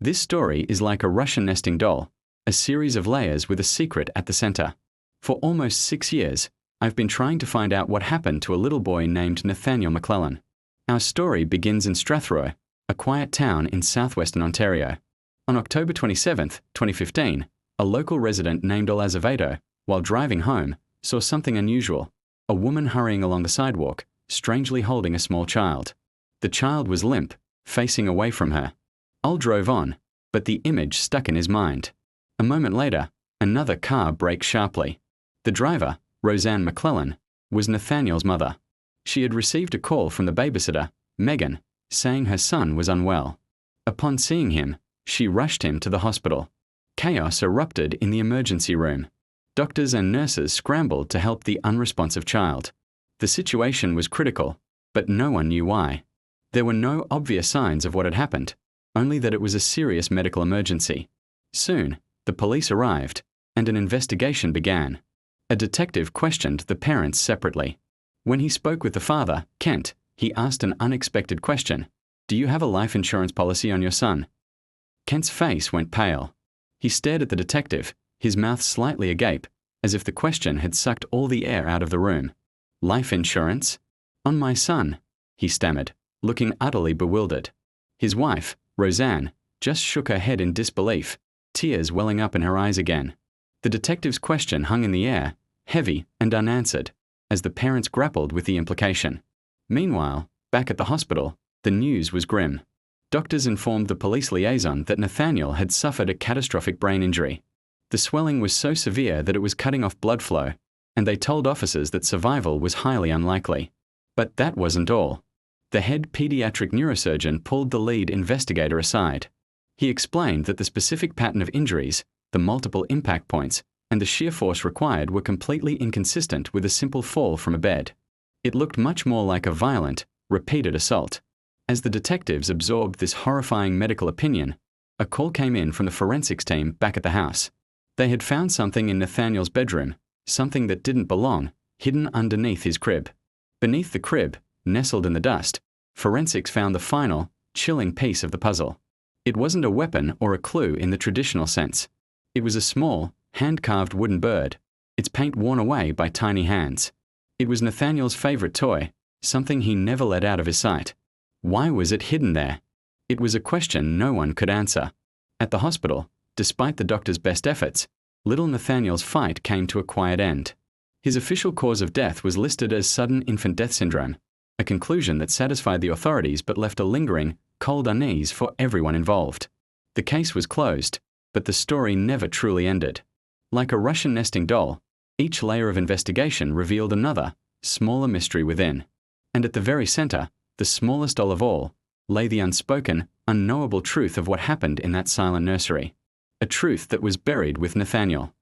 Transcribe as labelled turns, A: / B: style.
A: This story is like a Russian nesting doll, a series of layers with a secret at the center. For almost 6 years, I've been trying to find out what happened to a little boy named Nathaniel McClellan. Our story begins in Strathroy, a quiet town in southwestern Ontario. On October 27, 2015, a local resident named Azevedo, while driving home, saw something unusual: a woman hurrying along the sidewalk, strangely holding a small child. The child was limp, facing away from her. Al drove on, but the image stuck in his mind. A moment later, another car braked sharply. The driver, Roseanne McClellan, was Nathaniel's mother. She had received a call from the babysitter, Megan, saying her son was unwell. Upon seeing him, she rushed him to the hospital. Chaos erupted in the emergency room. Doctors and nurses scrambled to help the unresponsive child. The situation was critical, but no one knew why. There were no obvious signs of what had happened, only that it was a serious medical emergency. Soon, the police arrived, and an investigation began. A detective questioned the parents separately. When he spoke with the father, Kent, he asked an unexpected question: "Do you have a life insurance policy on your son?" Kent's face went pale. He stared at the detective, his mouth slightly agape, as if the question had sucked all the air out of the room. "Life insurance? On my son?" he stammered, looking utterly bewildered. His wife, Roseanne, just shook her head in disbelief, tears welling up in her eyes again. The detective's question hung in the air, heavy and unanswered, as the parents grappled with the implication. Meanwhile, back at the hospital, the news was grim. Doctors informed the police liaison that Nathaniel had suffered a catastrophic brain injury. The swelling was so severe that it was cutting off blood flow, and they told officers that survival was highly unlikely. But that wasn't all. The head pediatric neurosurgeon pulled the lead investigator aside. He explained that the specific pattern of injuries, the multiple impact points, and the shear force required were completely inconsistent with a simple fall from a bed. It looked much more like a violent, repeated assault. As the detectives absorbed this horrifying medical opinion, a call came in from the forensics team back at the house. They had found something in Nathaniel's bedroom, something that didn't belong, hidden underneath his crib. Beneath the crib, nestled in the dust, forensics found the final, chilling piece of the puzzle. It wasn't a weapon or a clue in the traditional sense. It was a small, hand-carved wooden bird, its paint worn away by tiny hands. It was Nathaniel's favorite toy, something he never let out of his sight. Why was it hidden there? It was a question no one could answer. At the hospital, despite the doctor's best efforts, little Nathaniel's fight came to a quiet end. His official cause of death was listed as sudden infant death syndrome, a conclusion that satisfied the authorities but left a lingering, cold unease for everyone involved. The case was closed, but the story never truly ended. Like a Russian nesting doll, each layer of investigation revealed another, smaller mystery within. And at the very center, the smallest doll of all, lay the unspoken, unknowable truth of what happened in that silent nursery. A truth that was buried with Nathaniel.